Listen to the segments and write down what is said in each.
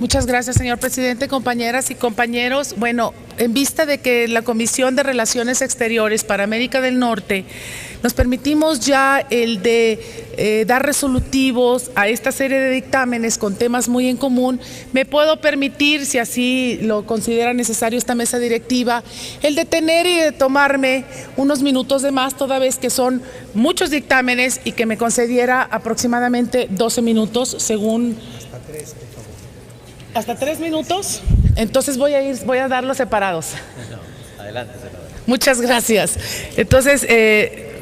Muchas gracias, señor presidente, compañeras y compañeros. Bueno, en vista de que la Comisión de Relaciones Exteriores para América del Norte nos permitimos ya el de dar resolutivos a esta serie de dictámenes con temas muy en común, me puedo permitir, si así lo considera necesario esta mesa directiva, el de tener y de tomarme unos minutos de más, toda vez que son muchos dictámenes, y que me concediera aproximadamente 12 minutos, según... ¿Hasta 3 minutos? Entonces voy a darlos separados. No, adelante, senadora. Muchas gracias. Entonces,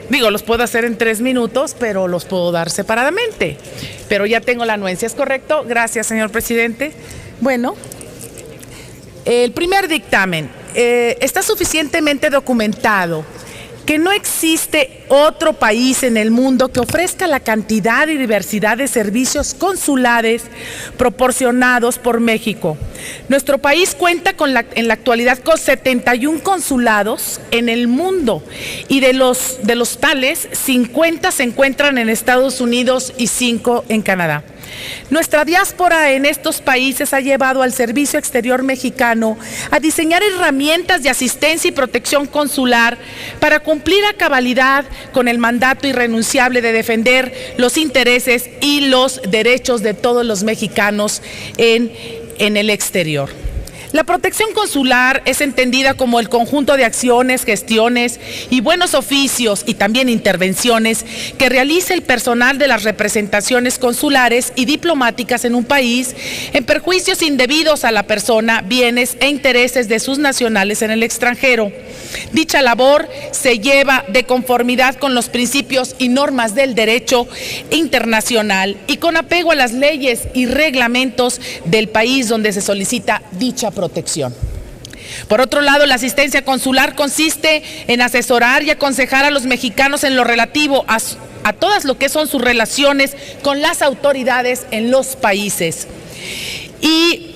los puedo hacer en 3 minutos, pero los puedo dar separadamente. Pero ya tengo la anuencia, ¿es correcto? Gracias, señor presidente. Bueno, el primer dictamen. Está suficientemente documentado que no existe otro país en el mundo que ofrezca la cantidad y diversidad de servicios consulares proporcionados por México. Nuestro país cuenta en la actualidad con 71 consulados en el mundo, y de los tales, 50 se encuentran en Estados Unidos y 5 en Canadá. Nuestra diáspora en estos países ha llevado al Servicio Exterior Mexicano a diseñar herramientas de asistencia y protección consular para cumplir a cabalidad con el mandato irrenunciable de defender los intereses y los derechos de todos los mexicanos en el exterior. La protección consular es entendida como el conjunto de acciones, gestiones y buenos oficios, y también intervenciones que realiza el personal de las representaciones consulares y diplomáticas en un país en perjuicios indebidos a la persona, bienes e intereses de sus nacionales en el extranjero. Dicha labor se lleva de conformidad con los principios y normas del derecho internacional y con apego a las leyes y reglamentos del país donde se solicita dicha protección. Por otro lado, la asistencia consular consiste en asesorar y aconsejar a los mexicanos en lo relativo a todas lo que son sus relaciones con las autoridades en los países. Y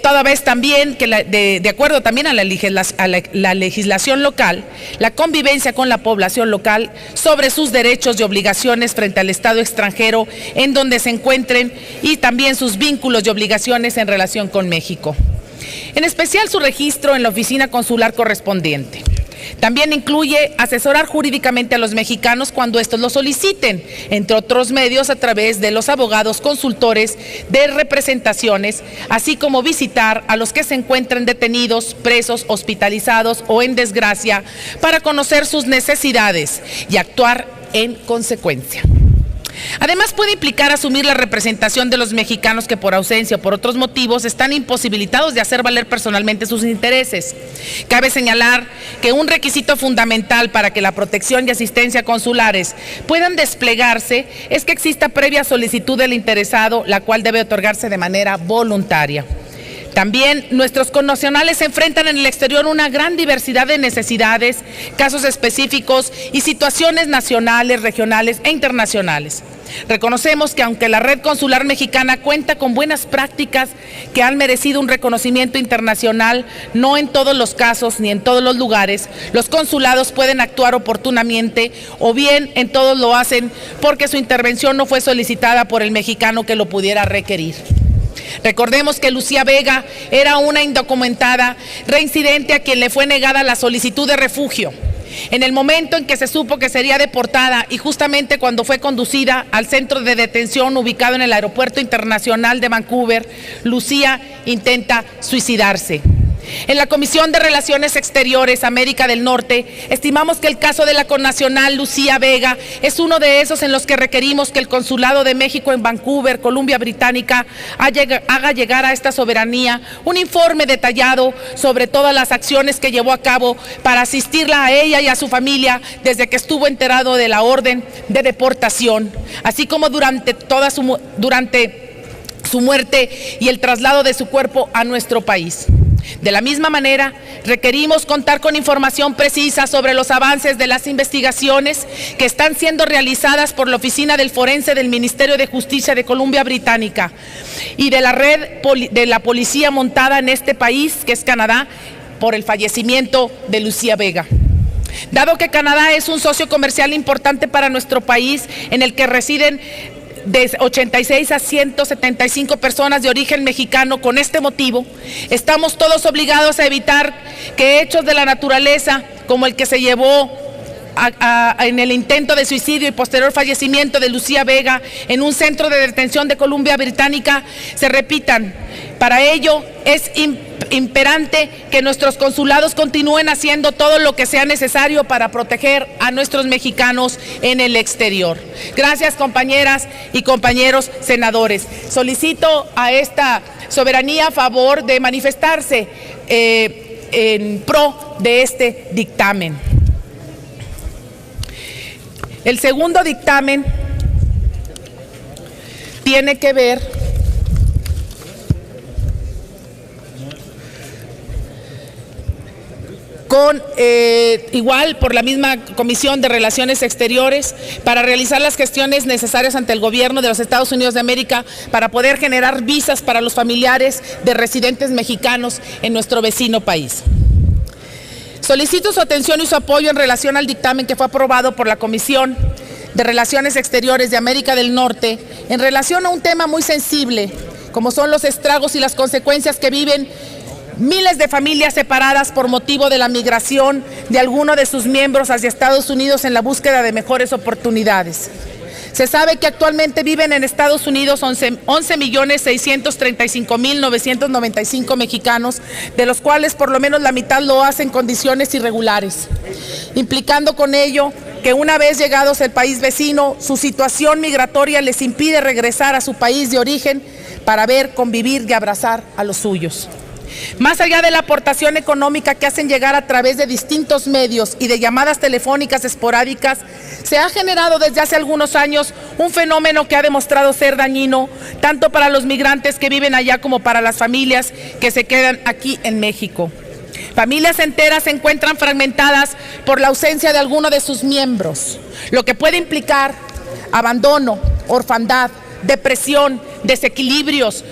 toda vez también que de acuerdo también a la legislación local, la convivencia con la población local sobre sus derechos y obligaciones frente al Estado extranjero en donde se encuentren, y también sus vínculos y obligaciones en relación con México. En especial su registro en la oficina consular correspondiente. También incluye asesorar jurídicamente a los mexicanos cuando estos lo soliciten, entre otros medios a través de los abogados consultores de representaciones, así como visitar a los que se encuentren detenidos, presos, hospitalizados o en desgracia, para conocer sus necesidades y actuar en consecuencia. Además, puede implicar asumir la representación de los mexicanos que por ausencia o por otros motivos están imposibilitados de hacer valer personalmente sus intereses. Cabe señalar que un requisito fundamental para que la protección y asistencia consulares puedan desplegarse es que exista previa solicitud del interesado, la cual debe otorgarse de manera voluntaria. También nuestros connacionales se enfrentan en el exterior una gran diversidad de necesidades, casos específicos y situaciones nacionales, regionales e internacionales. Reconocemos que aunque la red consular mexicana cuenta con buenas prácticas que han merecido un reconocimiento internacional, no en todos los casos ni en todos los lugares los consulados pueden actuar oportunamente, o bien en todos lo hacen porque su intervención no fue solicitada por el mexicano que lo pudiera requerir. Recordemos que Lucía Vega era una indocumentada reincidente a quien le fue negada la solicitud de refugio. En el momento en que se supo que sería deportada, y justamente cuando fue conducida al centro de detención ubicado en el Aeropuerto Internacional de Vancouver, Lucía intenta suicidarse. En la Comisión de Relaciones Exteriores América del Norte, estimamos que el caso de la connacional Lucía Vega es uno de esos en los que requerimos que el Consulado de México en Vancouver, Columbia Británica, haga llegar a esta soberanía un informe detallado sobre todas las acciones que llevó a cabo para asistirla a ella y a su familia desde que estuvo enterado de la orden de deportación, así como durante su muerte y el traslado de su cuerpo a nuestro país. De la misma manera, requerimos contar con información precisa sobre los avances de las investigaciones que están siendo realizadas por la Oficina del Forense del Ministerio de Justicia de Columbia Británica y de la red de la policía montada en este país, que es Canadá, por el fallecimiento de Lucía Vega. Dado que Canadá es un socio comercial importante para nuestro país, en el que residen de 86 a 175 personas de origen mexicano. Con este motivo, estamos todos obligados a evitar que hechos de la naturaleza, como el que se llevó en el intento de suicidio y posterior fallecimiento de Lucía Vega en un centro de detención de Columbia Británica, se repitan. Para ello es imperante que nuestros consulados continúen haciendo todo lo que sea necesario para proteger a nuestros mexicanos en el exterior. Gracias, compañeras y compañeros senadores. Solicito a esta soberanía a favor de manifestarse en pro de este dictamen. El segundo dictamen tiene que ver con, igual por la misma Comisión de Relaciones Exteriores, para realizar las gestiones necesarias ante el gobierno de los Estados Unidos de América para poder generar visas para los familiares de residentes mexicanos en nuestro vecino país. Solicito su atención y su apoyo en relación al dictamen que fue aprobado por la Comisión de Relaciones Exteriores de América del Norte en relación a un tema muy sensible, como son los estragos y las consecuencias que viven miles de familias separadas por motivo de la migración de alguno de sus miembros hacia Estados Unidos en la búsqueda de mejores oportunidades. Se sabe que actualmente viven en Estados Unidos 11.635.995 mexicanos, de los cuales por lo menos la mitad lo hacen en condiciones irregulares, implicando con ello que una vez llegados al país vecino, su situación migratoria les impide regresar a su país de origen para ver, convivir y abrazar a los suyos. Más allá de la aportación económica que hacen llegar a través de distintos medios y de llamadas telefónicas esporádicas, se ha generado desde hace algunos años un fenómeno que ha demostrado ser dañino tanto para los migrantes que viven allá como para las familias que se quedan aquí en México. Familias enteras se encuentran fragmentadas por la ausencia de alguno de sus miembros, lo que puede implicar abandono, orfandad, depresión, desequilibrios,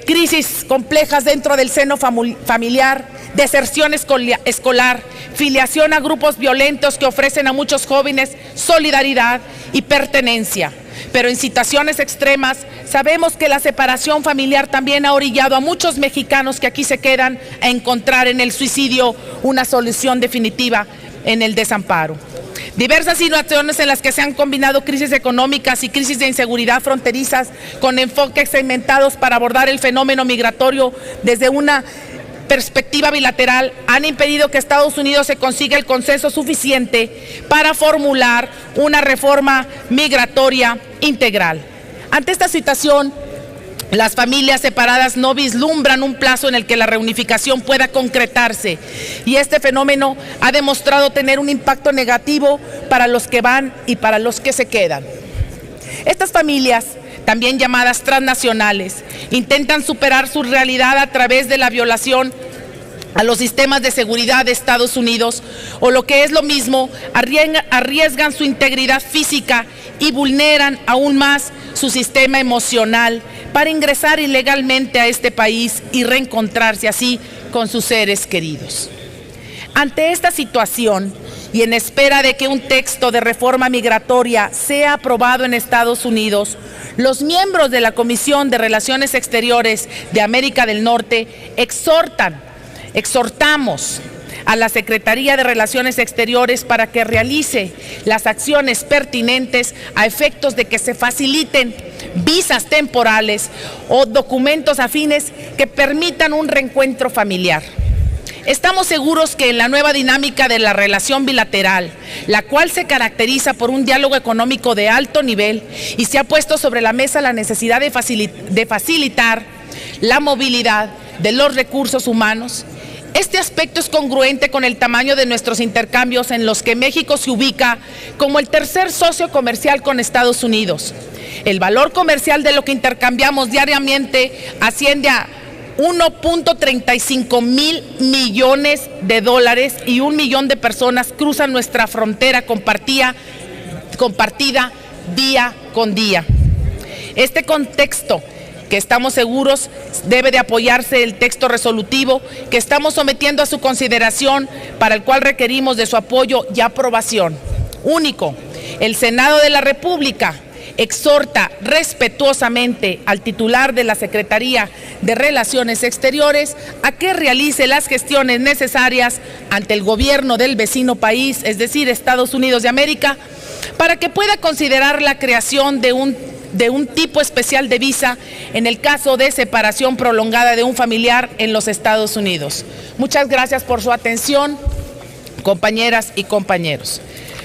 crisis complejas dentro del seno familiar, deserción escolar, filiación a grupos violentos que ofrecen a muchos jóvenes solidaridad y pertenencia. Pero en situaciones extremas sabemos que la separación familiar también ha orillado a muchos mexicanos que aquí se quedan a encontrar en el suicidio una solución definitiva en el desamparo. Diversas situaciones en las que se han combinado crisis económicas y crisis de inseguridad fronterizas con enfoques segmentados para abordar el fenómeno migratorio desde una perspectiva bilateral han impedido que Estados Unidos se consiga el consenso suficiente para formular una reforma migratoria integral. Ante esta situación, las familias separadas no vislumbran un plazo en el que la reunificación pueda concretarse y este fenómeno ha demostrado tener un impacto negativo para los que van y para los que se quedan. Estas familias, también llamadas transnacionales, intentan superar su realidad a través de la violación a los sistemas de seguridad de Estados Unidos o, lo que es lo mismo, arriesgan su integridad física y vulneran aún más su sistema emocional para ingresar ilegalmente a este país y reencontrarse así con sus seres queridos. Ante esta situación y en espera de que un texto de reforma migratoria sea aprobado en Estados Unidos, los miembros de la Comisión de Relaciones Exteriores de América del Norte exhortamos a la Secretaría de Relaciones Exteriores para que realice las acciones pertinentes a efectos de que se faciliten visas temporales o documentos afines que permitan un reencuentro familiar. Estamos seguros que en la nueva dinámica de la relación bilateral, la cual se caracteriza por un diálogo económico de alto nivel y se ha puesto sobre la mesa la necesidad de facilitar la movilidad de los recursos humanos, este aspecto es congruente con el tamaño de nuestros intercambios en los que México se ubica como el tercer socio comercial con Estados Unidos. El valor comercial de lo que intercambiamos diariamente asciende a 1.35 mil millones de dólares y 1 millón de personas cruzan nuestra frontera compartida día con día. Este contexto, que estamos seguros debe de apoyarse el texto resolutivo que estamos sometiendo a su consideración, para el cual requerimos de su apoyo y aprobación. Único, el Senado de la República exhorta respetuosamente al titular de la Secretaría de Relaciones Exteriores a que realice las gestiones necesarias ante el gobierno del vecino país, es decir, Estados Unidos de América, para que pueda considerar la creación de un tipo especial de visa en el caso de separación prolongada de un familiar en los Estados Unidos. Muchas gracias por su atención, compañeras y compañeros.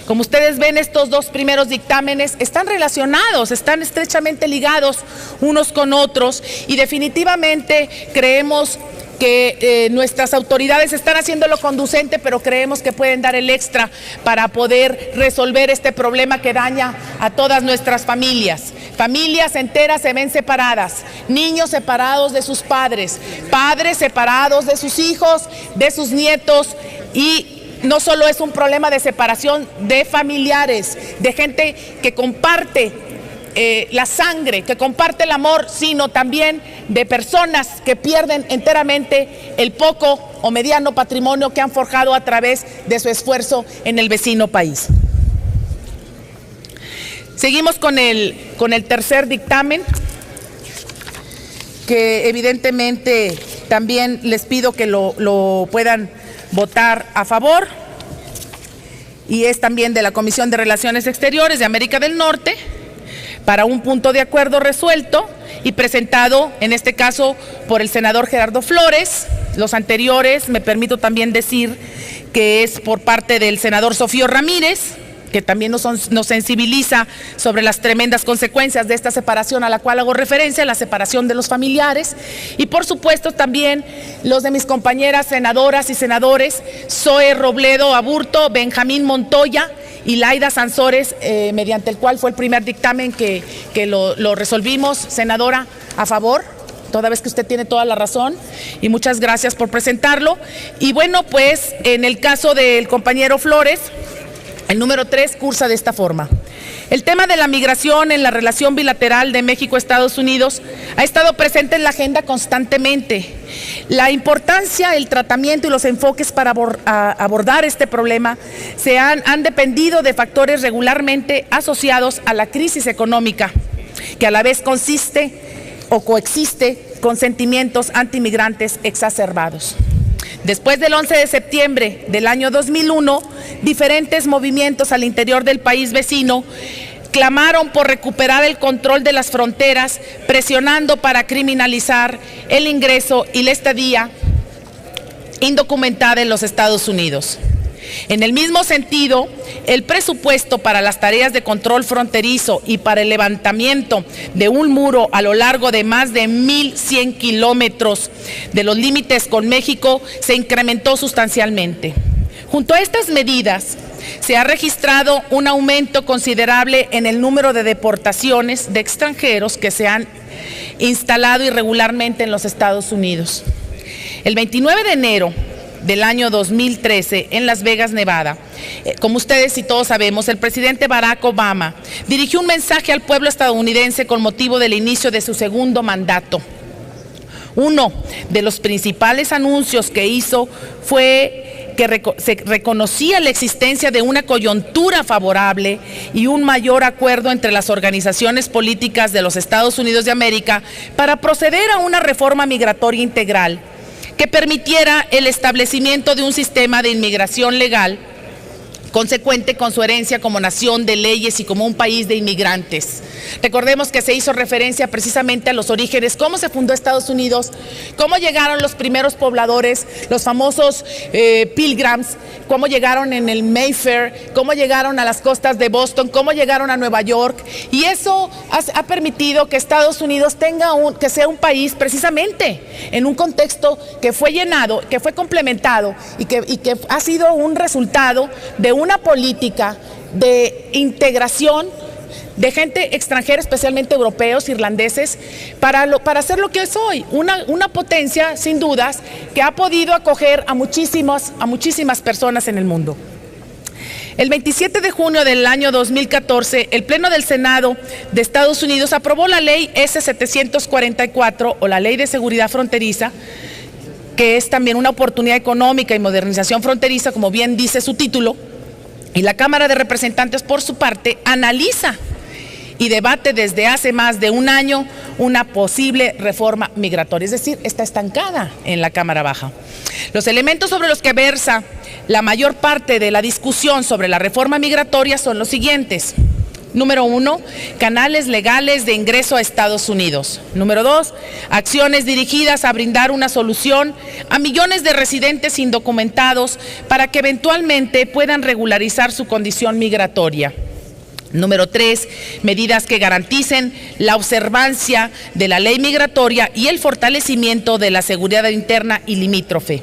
Como ustedes ven, estos dos primeros dictámenes están relacionados, están estrechamente ligados unos con otros y definitivamente creemos que nuestras autoridades están haciendo lo conducente, pero creemos que pueden dar el extra para poder resolver este problema que daña a todas nuestras familias. Familias enteras se ven separadas, niños separados de sus padres, padres separados de sus hijos, de sus nietos, y no solo es un problema de separación de familiares, de gente que comparte la sangre, que comparte el amor, sino también de personas que pierden enteramente el poco o mediano patrimonio que han forjado a través de su esfuerzo en el vecino país. Seguimos con el tercer dictamen, que evidentemente también les pido que lo puedan votar a favor, y es también de la Comisión de Relaciones Exteriores de América del Norte, para un punto de acuerdo resuelto y presentado en este caso por el senador Gerardo Flores. Los anteriores, me permito también decir que es por parte del senador Sofío Ramírez, que también nos sensibiliza sobre las tremendas consecuencias de esta separación a la cual hago referencia, la separación de los familiares, y por supuesto también los de mis compañeras senadoras y senadores, Zoe Robledo Aburto, Benjamín Montoya y Laida Sansores, mediante el cual fue el primer dictamen que lo resolvimos. Senadora, a favor, toda vez que usted tiene toda la razón, y muchas gracias por presentarlo. Y bueno, pues en el caso del compañero Flores, el número 3 cursa de esta forma. El tema de la migración en la relación bilateral de México-Estados Unidos ha estado presente en la agenda constantemente. La importancia, el tratamiento y los enfoques para abordar este problema han dependido de factores regularmente asociados a la crisis económica, que a la vez consiste o coexiste con sentimientos antimigrantes exacerbados. Después del 11 de septiembre del año 2001, diferentes movimientos al interior del país vecino clamaron por recuperar el control de las fronteras, presionando para criminalizar el ingreso y la estadía indocumentada en los Estados Unidos. En el mismo sentido, el presupuesto para las tareas de control fronterizo y para el levantamiento de un muro a lo largo de más de 1,100 kilómetros de los límites con México se incrementó sustancialmente. Junto a estas medidas, se ha registrado un aumento considerable en el número de deportaciones de extranjeros que se han instalado irregularmente en los Estados Unidos. El 29 de enero del año 2013 en Las Vegas, Nevada, como ustedes y todos sabemos, el presidente Barack Obama dirigió un mensaje al pueblo estadounidense con motivo del inicio de su segundo mandato. Uno de los principales anuncios que hizo fue que se reconocía la existencia de una coyuntura favorable y un mayor acuerdo entre las organizaciones políticas de los Estados Unidos de América para proceder a una reforma migratoria integral que permitiera el establecimiento de un sistema de inmigración legal consecuente con su herencia como nación de leyes y como un país de inmigrantes. Recordemos que se hizo referencia precisamente a los orígenes, cómo se fundó Estados Unidos, cómo llegaron los primeros pobladores, los famosos Pilgrims, cómo llegaron en el Mayfair, cómo llegaron a las costas de Boston, cómo llegaron a Nueva York, y eso ha permitido que Estados Unidos que sea un país precisamente en un contexto que fue llenado, que fue complementado y que ha sido un resultado de una política de integración de gente extranjera, especialmente europeos, irlandeses, para hacer lo que es hoy, una potencia, sin dudas, que ha podido acoger a muchísimas personas en el mundo. El 27 de junio del año 2014, el Pleno del Senado de Estados Unidos aprobó la Ley S-744, o la Ley de Seguridad Fronteriza, que es también una oportunidad económica y modernización fronteriza, como bien dice su título, y la Cámara de Representantes, por su parte, analiza y debate desde hace más de un año una posible reforma migratoria, es decir, está estancada en la Cámara Baja. Los elementos sobre los que versa la mayor parte de la discusión sobre la reforma migratoria son los siguientes. Número 1, canales legales de ingreso a Estados Unidos. Número 2, acciones dirigidas a brindar una solución a millones de residentes indocumentados para que eventualmente puedan regularizar su condición migratoria. Número 3, medidas que garanticen la observancia de la ley migratoria y el fortalecimiento de la seguridad interna y limítrofe.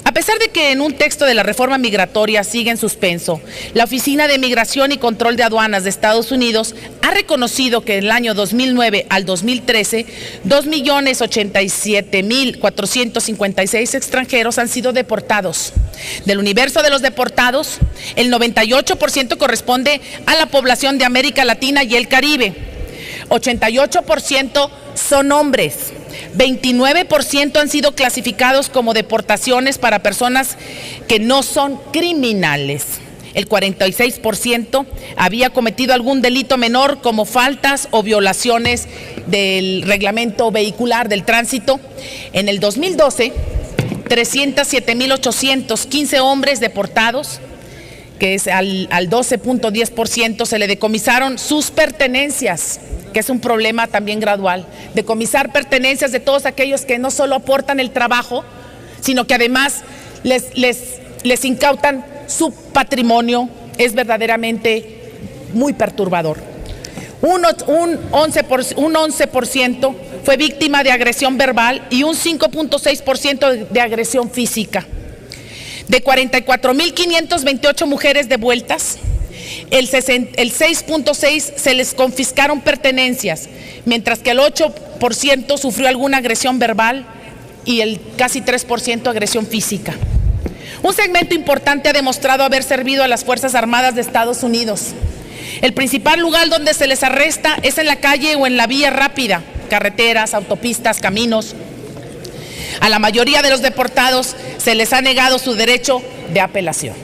A pesar de que en un texto de la reforma migratoria sigue en suspenso, la Oficina de Migración y Control de Aduanas de Estados Unidos ha reconocido que en el año 2009 al 2013, 2.087.456 extranjeros han sido deportados. Del universo de los deportados, el 98% corresponde a la población de América Latina y el Caribe. 88% son hombres. 29% han sido clasificados como deportaciones para personas que no son criminales. El 46% había cometido algún delito menor como faltas o violaciones del reglamento vehicular del tránsito. En el 2012, 307.815 hombres deportados, que es al 12.10%, se le decomisaron sus pertenencias, que es un problema también gradual, decomisar pertenencias de todos aquellos que no solo aportan el trabajo, sino que además les incautan su patrimonio, es verdaderamente muy perturbador. Un 11% fue víctima de agresión verbal y un 5.6% de agresión física. De 44.528 mujeres devueltas, el 6.6% se les confiscaron pertenencias, mientras que el 8% sufrió alguna agresión verbal y el casi 3% agresión física. Un segmento importante ha demostrado haber servido a las Fuerzas Armadas de Estados Unidos. El principal lugar donde se les arresta es en la calle o en la vía rápida, carreteras, autopistas, caminos. A la mayoría de los deportados se les ha negado su derecho de apelación.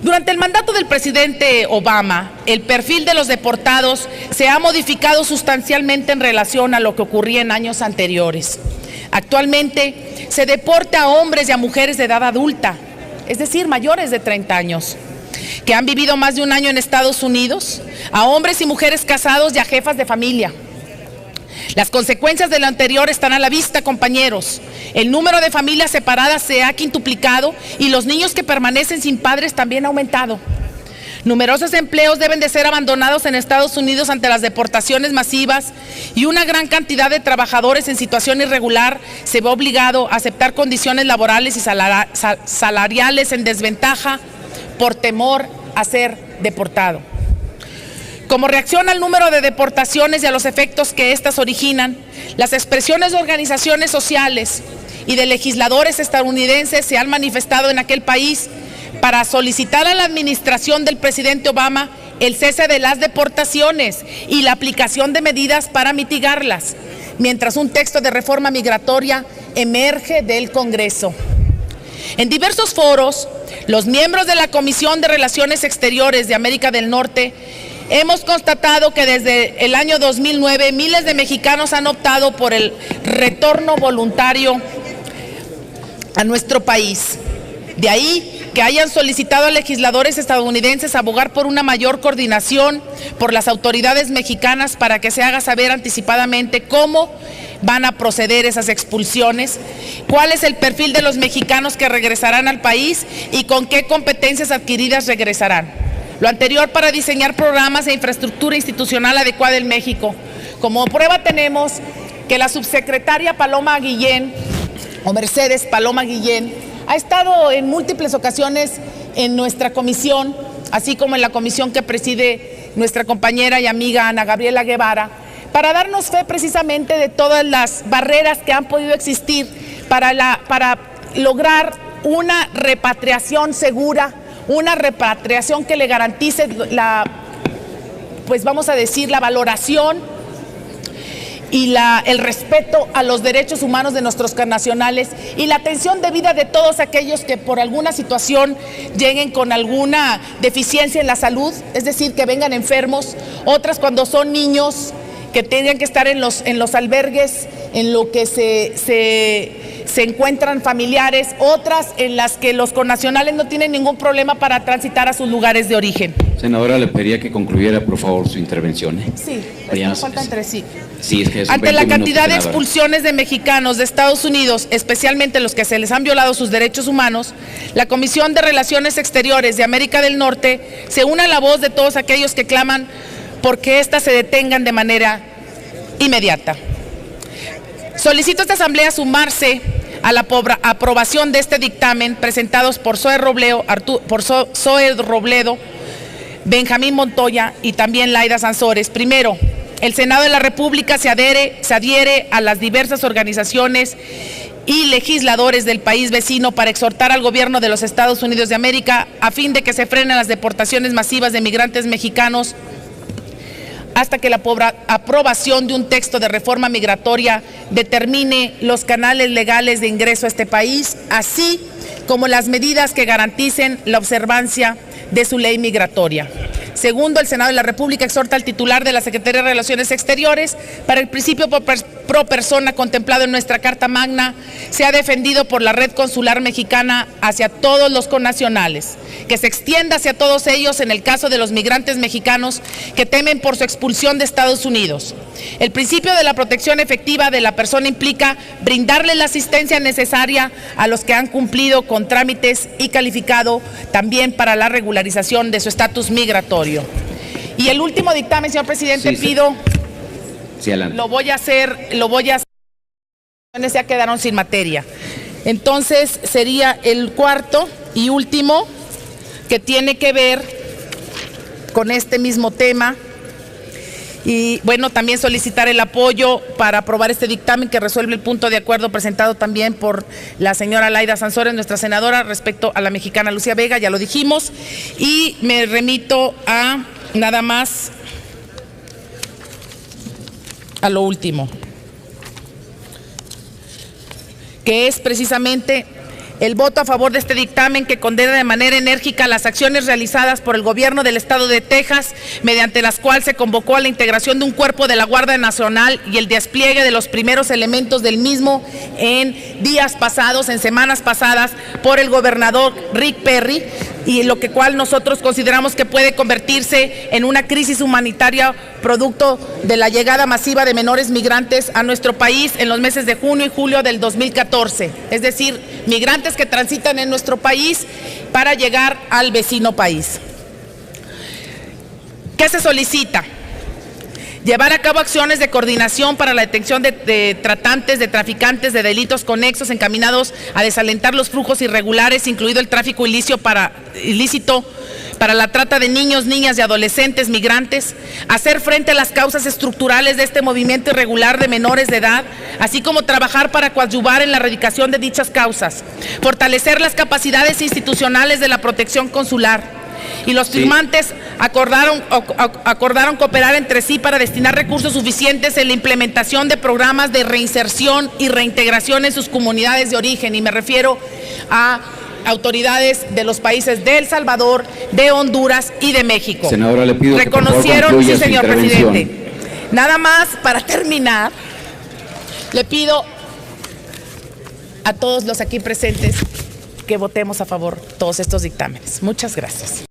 Durante el mandato del presidente Obama, el perfil de los deportados se ha modificado sustancialmente en relación a lo que ocurría en años anteriores. Actualmente se deporta a hombres y a mujeres de edad adulta, es decir, mayores de 30 años, que han vivido más de un año en Estados Unidos, a hombres y mujeres casados y a jefas de familia. Las consecuencias de lo anterior están a la vista, compañeros. El número de familias separadas se ha quintuplicado y los niños que permanecen sin padres también ha aumentado. Numerosos empleos deben de ser abandonados en Estados Unidos ante las deportaciones masivas y una gran cantidad de trabajadores en situación irregular se ve obligado a aceptar condiciones laborales y salariales en desventaja por temor a ser deportado. Como reacción al número de deportaciones y a los efectos que éstas originan, las expresiones de organizaciones sociales y de legisladores estadounidenses se han manifestado en aquel país para solicitar a la administración del presidente Obama el cese de las deportaciones y la aplicación de medidas para mitigarlas, mientras un texto de reforma migratoria emerge del Congreso. En diversos foros, los miembros de la Comisión de Relaciones Exteriores de América del Norte hemos constatado que desde el año 2009 miles de mexicanos han optado por el retorno voluntario a nuestro país. De ahí que hayan solicitado a legisladores estadounidenses abogar por una mayor coordinación por las autoridades mexicanas para que se haga saber anticipadamente cómo van a proceder esas expulsiones, cuál es el perfil de los mexicanos que regresarán al país y con qué competencias adquiridas regresarán. Lo anterior para diseñar programas e infraestructura institucional adecuada en México. Como prueba tenemos que la subsecretaria Paloma Guillén, o Mercedes Paloma Guillén, ha estado en múltiples ocasiones en nuestra comisión, así como en la comisión que preside nuestra compañera y amiga Ana Gabriela Guevara, para darnos fe precisamente de todas las barreras que han podido existir para lograr una repatriación segura, una repatriación que le garantice la valoración y el respeto a los derechos humanos de nuestros connacionales y la atención debida de todos aquellos que por alguna situación lleguen con alguna deficiencia en la salud, es decir, que vengan enfermos, otras cuando son niños que tengan que estar en los albergues en lo que se encuentran familiares, otras en las que los connacionales no tienen ningún problema para transitar a sus lugares de origen. Senadora, le pediría que concluyera, por favor, su intervención. Sí, nos faltan tres, sí. Sí, es que ante la cantidad de senadora. Expulsiones de mexicanos de Estados Unidos, especialmente los que se les han violado sus derechos humanos, la Comisión de Relaciones Exteriores de América del Norte se une a la voz de todos aquellos que claman porque éstas se detengan de manera inmediata. Solicito a esta Asamblea sumarse a la aprobación de este dictamen presentados por Zoe Robledo, Benjamín Montoya y también Laida Sansores. Primero, el Senado de la República se adhiere a las diversas organizaciones y legisladores del país vecino para exhortar al gobierno de los Estados Unidos de América a fin de que se frenen las deportaciones masivas de migrantes mexicanos hasta que la aprobación de un texto de reforma migratoria determine los canales legales de ingreso a este país, así como las medidas que garanticen la observancia de su ley migratoria. Segundo, el Senado de la República exhorta al titular de la Secretaría de Relaciones Exteriores para el principio pro persona contemplado en nuestra Carta Magna sea defendido por la red consular mexicana hacia todos los connacionales, que se extienda hacia todos ellos en el caso de los migrantes mexicanos que temen por su expulsión de Estados Unidos. El principio de la protección efectiva de la persona implica brindarle la asistencia necesaria a los que han cumplido con trámites y calificado también para la regularización de su estatus migratorio. Y el último dictamen, señor presidente, pido, lo voy a hacer, ya quedaron sin materia. Entonces sería el cuarto y último, que tiene que ver con este mismo tema. Y bueno, también solicitar el apoyo para aprobar este dictamen que resuelve el punto de acuerdo presentado también por la señora Laida Sansores, nuestra senadora, respecto a la mexicana Lucía Vega, ya lo dijimos, y me remito a nada más a lo último, que es precisamente el voto a favor de este dictamen que condena de manera enérgica las acciones realizadas por el gobierno del estado de Texas, mediante las cuales se convocó a la integración de un cuerpo de la Guardia Nacional y el despliegue de los primeros elementos del mismo en días pasados, en semanas pasadas, por el gobernador Rick Perry, y lo que cual nosotros consideramos que puede convertirse en una crisis humanitaria producto de la llegada masiva de menores migrantes a nuestro país en los meses de junio y julio del 2014, es decir, migrantes que transitan en nuestro país para llegar al vecino país. ¿Qué se solicita? Llevar a cabo acciones de coordinación para la detención de tratantes, de traficantes de delitos conexos encaminados a desalentar los flujos irregulares, incluido el tráfico ilícito para la trata de niños, niñas y adolescentes migrantes, hacer frente a las causas estructurales de este movimiento irregular de menores de edad, así como trabajar para coadyuvar en la erradicación de dichas causas, fortalecer las capacidades institucionales de la protección consular. Y los firmantes acordaron cooperar entre sí para destinar recursos suficientes en la implementación de programas de reinserción y reintegración en sus comunidades de origen, y me refiero a autoridades de los países de El Salvador, de Honduras y de México. Senadora, le pido reconocieron, que por favor concluya sí, señor su intervención. presidente. Nada más para terminar, le pido a todos los aquí presentes que votemos a favor todos estos dictámenes. Muchas gracias.